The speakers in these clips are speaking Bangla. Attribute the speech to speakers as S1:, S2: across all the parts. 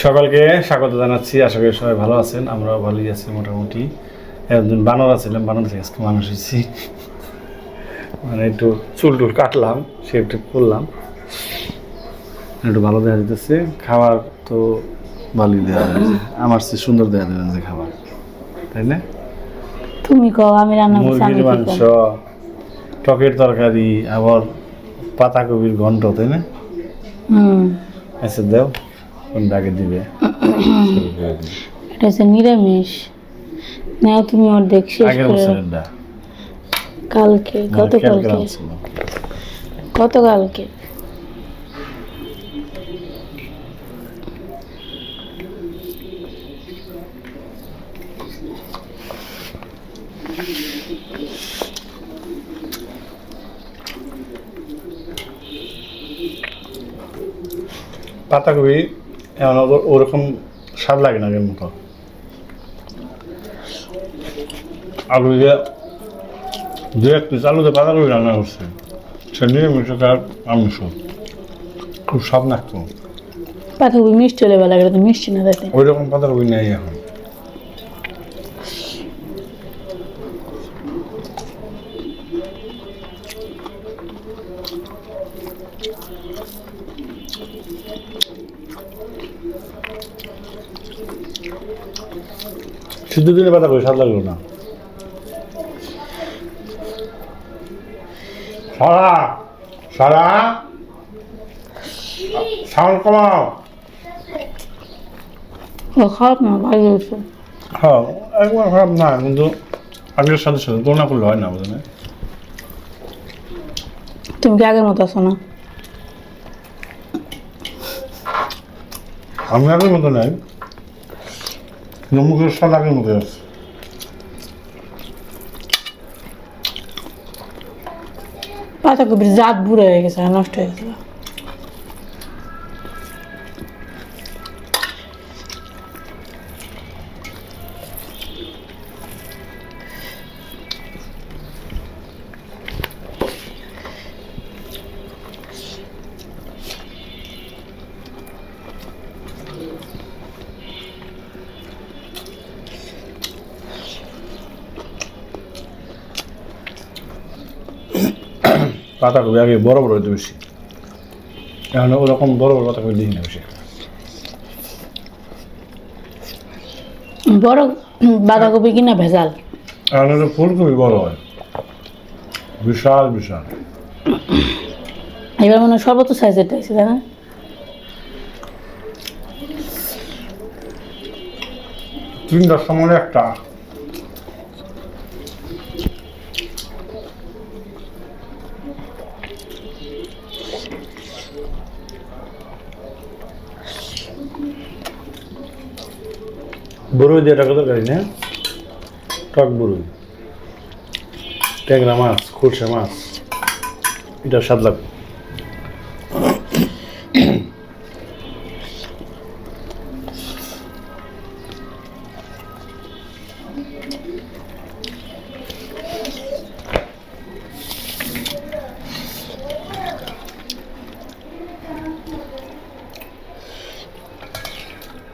S1: সকালকে স্বাগত জানাচ্ছি। আশা করি সবাই ভালো আছেন, আমরাও ভালোই আছি মোটামুটি। একদিন বানর আছিলাম, বানর থেকে আজকে মানুষ হয়েছি। মানে একটু চুল টুল কাটলাম, শেপ টেপ করলাম, একটু ভালো দেখা যেতেছে। খাবার তো ভালোই দেওয়া হয়েছে, আমার চেয়ে সুন্দর দেওয়া দেবেন যে খাবার, তাই না?
S2: তুমি কও, আমি রান্না করছি।
S1: মুরগির মাংস, টকের তরকারি, আবার পাতাকপির ঘন্ট, তাই না? আচ্ছা দাও, কোনটা আগে দিবে?
S2: এটা হচ্ছে নিরামিষ। নাও তুমি অর্ধেক শেষ
S1: আগের
S2: করে।
S1: বছরেরটা
S2: কালকে, গতকালকে, গতকালকে।
S1: পাতাকপি এমন ওরকম স্বাদ লাগে না আগের মতো। আলু দিয়ে দু এক পিস আলুতে পাতাকপি রান্না করছে, সে নিরামিষ আর আমিষ, খুব স্বাদ লাগতো।
S2: পাতাকপি মিষ্টি হলে ভালো লাগে, তো মিষ্টি না তাতে।
S1: ওই রকম পাতাকপি নেই এখন। সিদ্ধ দিনে পাতাকপি স্বাদ লাগলো না। সারা সারা সাউন্ড কমাও।
S2: খারাপ না, ভালো হয়েছে।
S1: হ্যাঁ, একবার খারাপ না, কিন্তু আগের সাথে সাথে তুলনা করলে হয় না, বুঝলেন?
S2: তুমি কি আগের মতো আছো না?
S1: আমি আগের মতো নাই, কিন্তু মুখের স্বাদ আগের মতো আছে।
S2: পাতাকপির জাত বুড়ো হয়ে গেছে, নষ্ট হয়ে গেছে।
S1: পাতাকপি আগে বড় বড় হইতে বেশি, এখন ওরকম বড় বড় পাতাকপি দিই না বেশি।
S2: বড় বাঁধাকপি কিনা ভেজাল।
S1: এখন একটা ফুলকপি বড় হয়, বিশাল বিশাল।
S2: এবার মনে হয় সর্বোচ্চ সাইজের টাইছে, তাই না?
S1: তিনটার সময় একটা। বড়ই দিয়ে টাকা তরকারি না, টক বড়ই, ট্যাংরা মাছ, খুরসা মাছ, এটা স্বাদ লাগবে।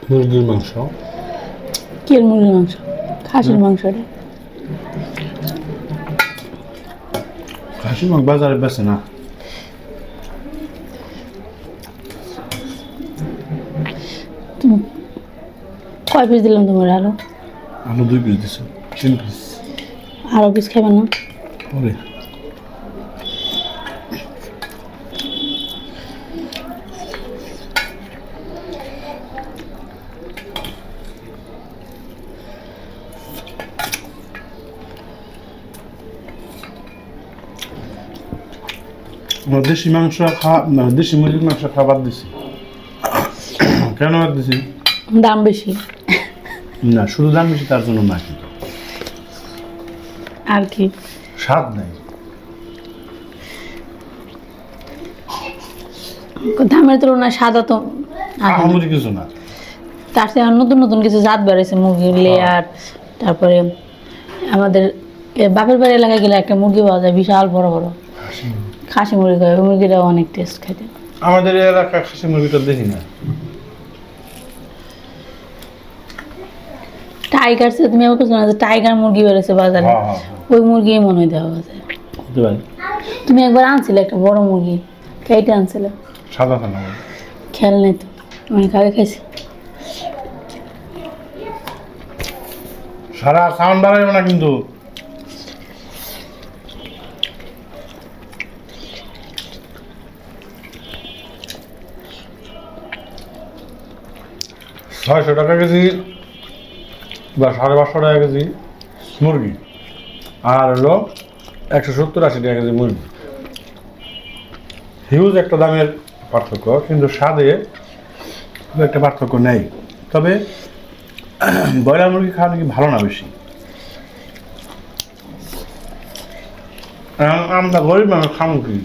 S1: মুরগির মাংস,
S2: কি এর মুরগির মাংস? খাসির মাংস রে।
S1: খাসির মাংস বাজারে বেছে না।
S2: তুমি কয় পিস দিলাম তোমার? আরো
S1: আলু 2 পিস দিছে, 3 পিস।
S2: আরো পিস খাবে না?
S1: ওরে দেশি মাংস খাওয়া, মানে দেশি মুরগির মাংস খাবার দিছি। কেন বাদ দিছি?
S2: দাম বেশি।
S1: না, শুধু দাম বেশি তার জন্য না, কিন্তু
S2: আর কি?
S1: স্বাদ নাই।
S2: দামের তুলনায় সাদা তো
S1: আহামরি কিছু না।
S2: তার থেকে নতুন নতুন কিছু জাত বেড়েছে, মুরগির লেয়ার। তারপরে আমাদের বাপের বাড়ি এলাকায় গেলে একটা মুরগি পাওয়া যায়, বিশাল বড় বড় খাসি মুরগি। হয় ওই মুরগিটাও অনেক টেস্ট খাইতে।
S1: আমাদের এই এলাকায় খাসি মুরগিটা দেখি না।
S2: টাইগার তুমি আমাকে শোনা যে টাইগার মুরগি বেরোছে বাজারে,
S1: হ্যাঁ হ্যাঁ
S2: ওই মুরগি মনে হয় দেওয়া গেছে।
S1: হতে পারে।
S2: তুমি একবার আনছিলে একটা বড় মুরগি, কেটে আনছিলে,
S1: সাদা খানা
S2: খেয়াল নেই তো, আমি কাকে খাইছি।
S1: সারা সাউন্ড বাড়াইব না কিন্তু। ৳600 কেজি বা ৳550 কেজি মুরগি, আর হলো 170-80 টাকা কেজি মুরগি। হিউজ একটা দামের পার্থক্য, কিন্তু স্বাদে খুব একটা পার্থক্য নেই। তবে ব্রয়লার মুরগি খাওয়া নাকি ভালো না বেশি। আমরা গরিব মানুষ খাবো কি,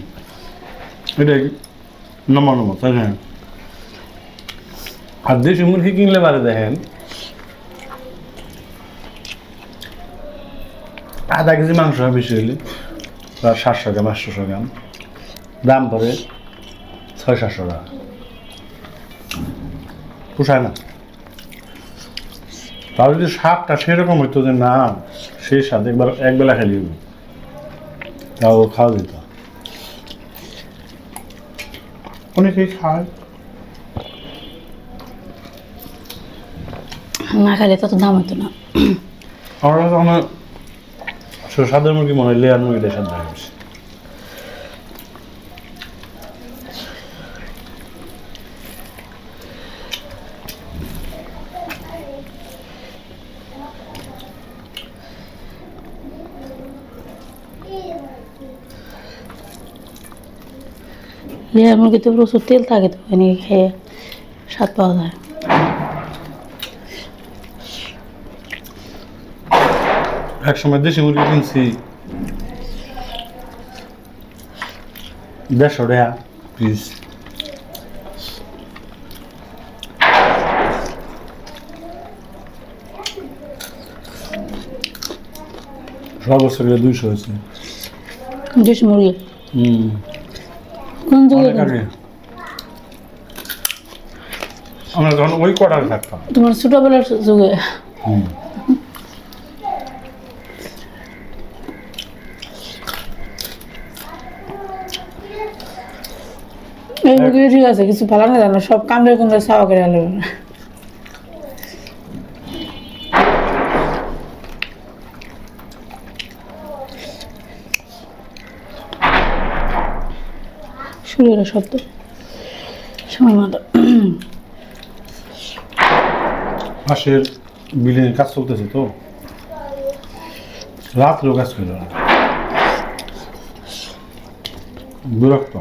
S1: এটাই নম্বর, তাই না? আর দেশি মুরগি কিনলে পারে দেখেন আধা কেজি মাংস হয় বেশি হইলে প্রায় 700 গ্রাম 800 গ্রাম, দাম পড়ে 600-700 টাকা। পোষায় না। তাহলে যদি স্বাদটা সেরকম হইতো যে না সেই স্বাদ একবেলা খেলি তাও খাওয়া যেত। অনেকেই খায়,
S2: না খাইলে তত দাম হতো না।
S1: আমার কাছে আমার সাদা মুরগি মনে হয় লেয়ার মুরগিটা স্বাদ লাগে বেশি।
S2: লেয়ার মুরগিতে প্রচুর তেল থাকে তো, এনে খেয়ে স্বাদ পাওয়া যায়।
S1: এক সময় দেশি মুরগি কিনছি 150 টাকা পিস। সর্বোচ্চ 200 হয়েছে।
S2: দেশি মুরগি
S1: হুম,
S2: কোন যুগে
S1: অনেক আগে। আমরা যখন ওই কোয়ার্টারে থাকতাম।
S2: তোমার ছোটবেলার যুগে?
S1: হুম,
S2: এই মুরগি ঠিক আছে, কিছু ভালো না জানো, সব কামড়ে কুমড়ে সাওয়া করে আলো। শুরু হলো শব্দ সময় মতো।
S1: পাশের বিল্ডিং কাজ চলতেছে তো, রাত্রেও কাজ করল না, বিরক্ত।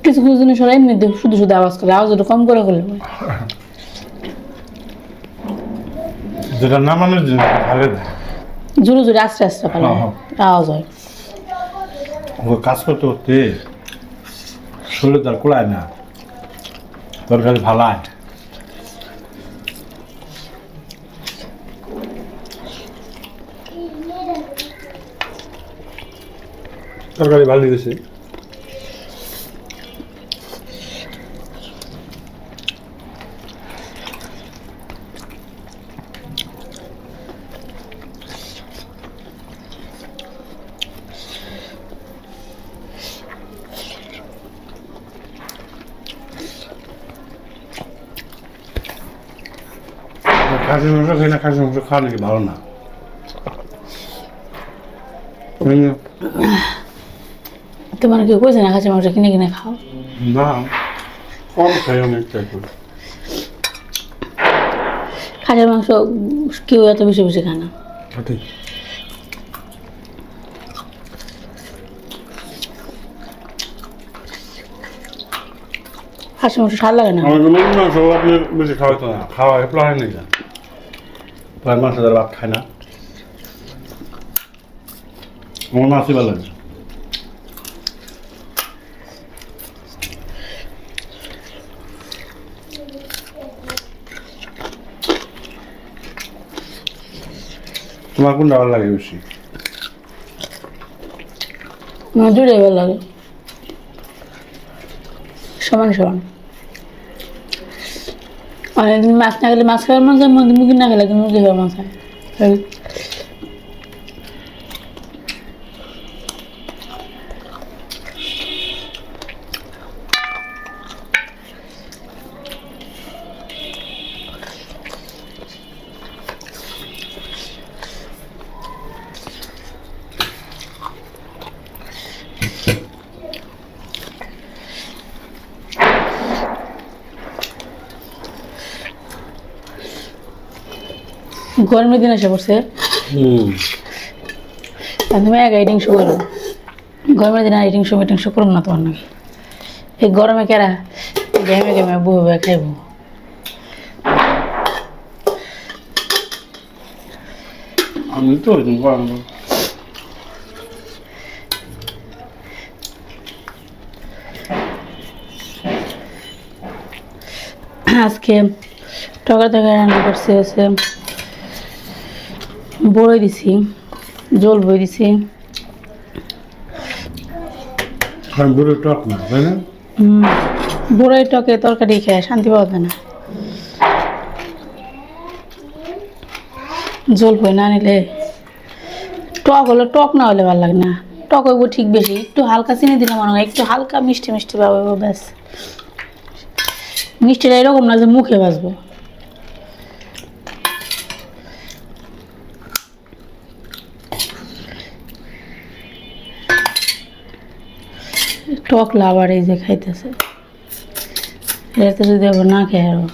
S2: কিছু কিছু জিনিস ওরা এমনি শুধু শুধু আওয়াজ করে, আওয়াজ একটু কম করে করলে
S1: যেটা নামানোর জন্য ভালো দেয়,
S2: জোরে জোরে আস্তে আস্তে পালে আওয়াজ হয়।
S1: ও কাজ করতে করতে শরীর তার কুলায় না, তরকারি ভালায়। তরকারি ভালো লেগেছে। খাসির মাংস খাই না, খাসির মাংস খাওয়া নাকি ভালো না।
S2: তোমার কেউ কইছে না খাসি মাংস কিনে কিনে খাও?
S1: না, কম খাই, অনেক ট্রাই করি।
S2: খাসির মাংস কেউ এত বেশি বেশি খায় না।
S1: সঠিক।
S2: খাসি মাংস স্বাদ লাগে না।
S1: আমার মুরগির মাংস আপনি বেশি খাওয়াইতো না, খাওয়া প্লান নেই না, প্লান মাংস দ্বারা ভাত খায় না। আমার মাছই ভালো লাগে। তোমার কোনটা ভালো লাগে বেশি?
S2: আমার দুটোই ভালো লাগে, সমান সমান। অনেকদিন মাছ না খেলে মাছ খাওয়ার মন চায়, মুরগি না খেলে মুরগি খাওয়ার মন চায়। গরমের দিন এসে পড়ছে, আর তুমি এক আইটিং শো করো। গরমের দিন আইটিং শো মিটিং শো করবো না তোমার নাকি? এই গরমে কেরা গেমে গেমে বউ বয়ে খাইব।
S1: আমি তো
S2: আজকে টকা টকা রান্না করছে হচ্ছে বড়ই দিছি, জল বই দিছি।
S1: বুড়ো টক না তাই না?
S2: বড়ই টকে তরকারি খেয়ে শান্তি পাওয়া যায় না। জল বই না নিলে টক হলে টক না হলে ভালো লাগে না। টক হইব ঠিক বেশি, একটু হালকা চিনি দিলে মনে হয় একটু হালকা মিষ্টি মিষ্টি পাবো, ব্যাস। মিষ্টিটা এরকম না যে মুখে বাজবো। টক লাভার এই যে খাইতেছে, এটাতে যদি আবার না খেয়ে আরো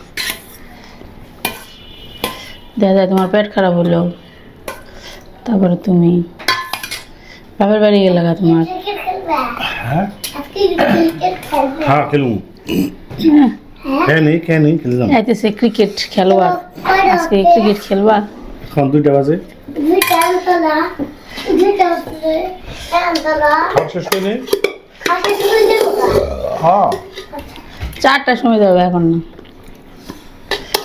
S2: দেখা যায় তোমার পেট খারাপ হলো, তারপরে তুমি বাপের বাড়ি গেলে তোমার
S1: হ্যাঁ খেলুম। কেন খেললাম
S2: আইতেছে ক্রিকেট খেলবা, আজকে ক্রিকেট খেলবা।
S1: এখন 2টা বাজে, খাওয়া শেষ করে নেই। হ্যাঁ
S2: 4টার সময় যাবে, এখন না।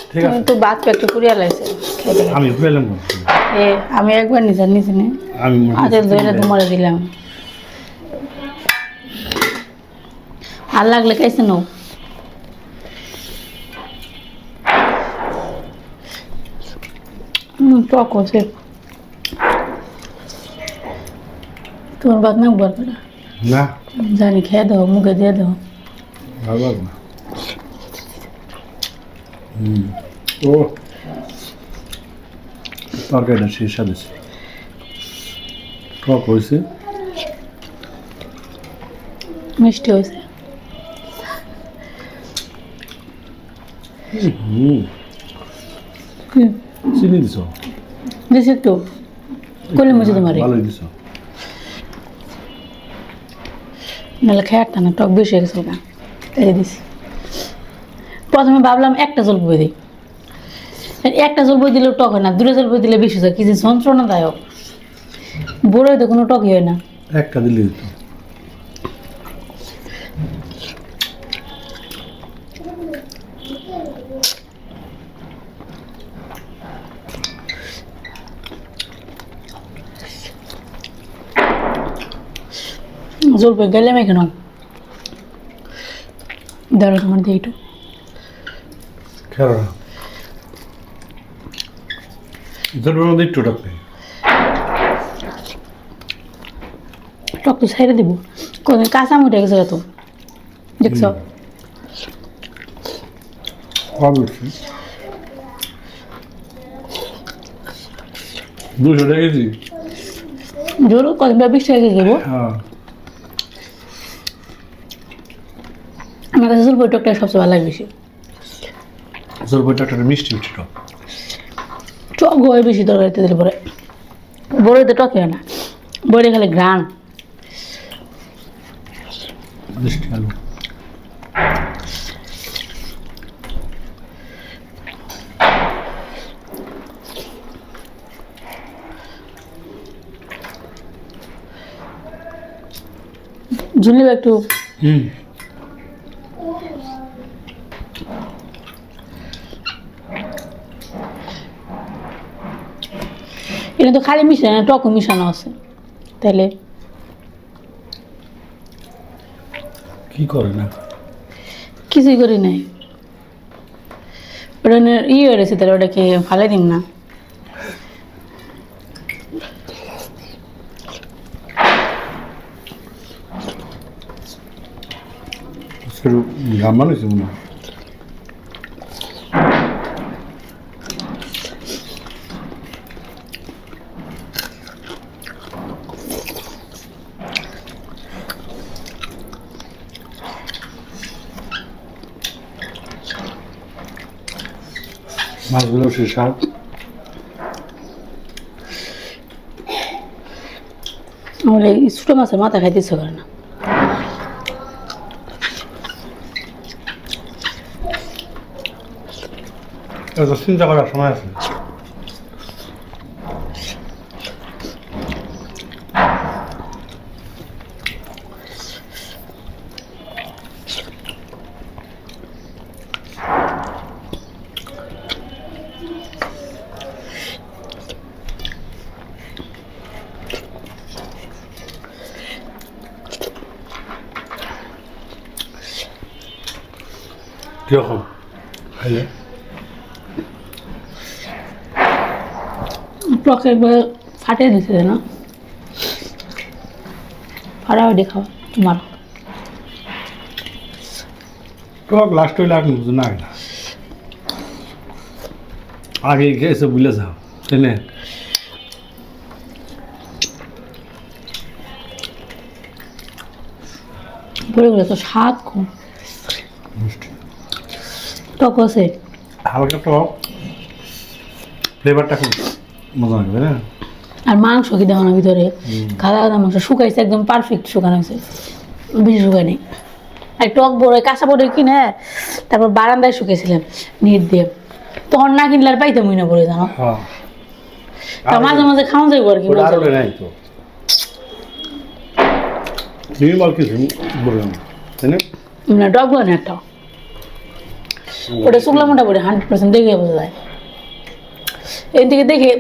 S1: ঠিক
S2: তুমি
S1: আছে,
S2: তো বাদ পেটে পুরিয়া লাগছে খেতে।
S1: আমি পেলাম।
S2: আমি একবার নিচে নিচে নে
S1: আমি
S2: হাতের ধরে তোমার দিলাম, আর লাগলে খাইছে নাও। টক হচ্ছে তোমার বাদ না বলবে না,
S1: না
S2: জানি খেয়ে দাও, মুখে দিয়ে দাও।
S1: ভালো না। ও তরকারিটা সেই স্বাদ টক হয়েছে,
S2: মিষ্টি হয়েছে।
S1: চিনি দিছ?
S2: দিছি একটু কলি মুছে তোমার,
S1: ভালোই দিছ।
S2: নাহলে খেয়ে না, টক বেশি হয়ে গেছে না, তাই দিছি। প্রথমে ভাবলাম একটা জল বই দিই, একটা জল বই দিলেও টক হয় না, 2টা জল বই দিলে বেশি হয়, কি যে যন্ত্রণাদায়ক। বড়ই তো কোনো টকই হয় না।
S1: একটা দিলেই তো।
S2: জল বই গেলে মেখে নাও, দাঁড়ো তোমার দিয়ে একটু
S1: খেলো না, জলের মধ্যে একটু টক নেই।
S2: টক তো ছাইড়ে দিব, কোনদিন কাঁচা উঠে গেছে তো, দেখছো?
S1: অবশ্যই 200 টাকা কেজি।
S2: জোর কদিন 20 টাকা কেজি দেবো।
S1: হ্যাঁ
S2: আমার কাছে জল বই টকটা সবচেয়ে ভালো লাগে বেশি।
S1: জলপাইটা একটা মিষ্টি মিষ্টি টক।
S2: টক হয় বেশি তরকারিতে দিলে পরে, বড়িতে টক হয় না, বড়ি খালি ঘ্রাণ।
S1: মিষ্টি আলু
S2: ঝুলি একটু এটা তো খালি মিশানো না, টকও মিশানো আছে, তাহলে
S1: কি করে না?
S2: কিছুই করি নাই। ওটা হয়ে রয়েছে, তাহলে ওটাকে ফালাই দিন না।
S1: গাম বানাইছি মনে হয়। মাছগুলো সে স্বাদ।
S2: আমার এই ছোটো মাছের মাথা খাইতে ইচ্ছে করে না।
S1: এটা চিন্তা করার সময় আছে। কিরকম খাইলে?
S2: টক একবার ফাটিয়ে দিতে না, ফাটা ওইটা খাওয়া তোমার।
S1: টক লাস্ট হইলে আর বুঝো না আগে খেয়েছে বুঝলে যাও তাই না?
S2: বলে বলে তো স্বাদ কম, টক আছে
S1: হালকা টক, ফ্লেভারটা খুব মজা লাগবে না?
S2: আর মাংস কি দেখো না ভিতরে খাদা খাদা মাংস শুকাইছে, একদম পারফেক্ট শুকানো হয়েছে, বেশি শুকায় নেই। আর টক বড় কাঁচা বড় কিনে তারপর বারান্দায় শুকেছিলাম নেট দিয়ে, তখন না কিনলে আর পাইতামই না বলে জানো। তা মাঝে মাঝে খাওয়া যাইব আর কি।
S1: নাই তো তুমি বল কিছু বললাম তাই না?
S2: মানে টক বলে না একটা, ওটা শুকলা মোটা বলে 100% দেখে বোঝা যায়। এই দিকে দেখে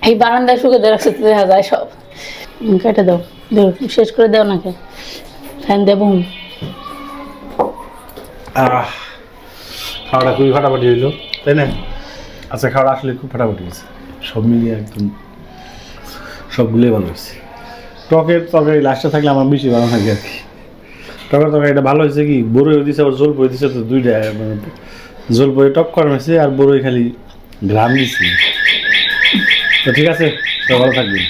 S2: এই বারান্দায় শুকে দেখা যায় সব। কেটে দাও, শেষ করে দাও নাকি ফ্যান দেব।
S1: খাওয়াটা খুবই ফাটাফাটি হইলো তাই না? আচ্ছা খাওয়াটা আসলে খুব ফাটাফাটি হয়েছে, সব মিলিয়ে একদম সবগুলোই ভালো হয়েছে। টকের তরকারি লাস্টে থাকলে আমার বেশি ভালো লাগে আর কি। টকের তরকারিটা ভালো হয়েছে কি, বড়ই দিছে আবার জল বই দিছে, তো দুইটা মানে জল বই টক করা হয়েছে আর বড়ই খালি গ্রাম দিচ্ছি। তো ঠিক আছে, তো ভালো থাকবেন।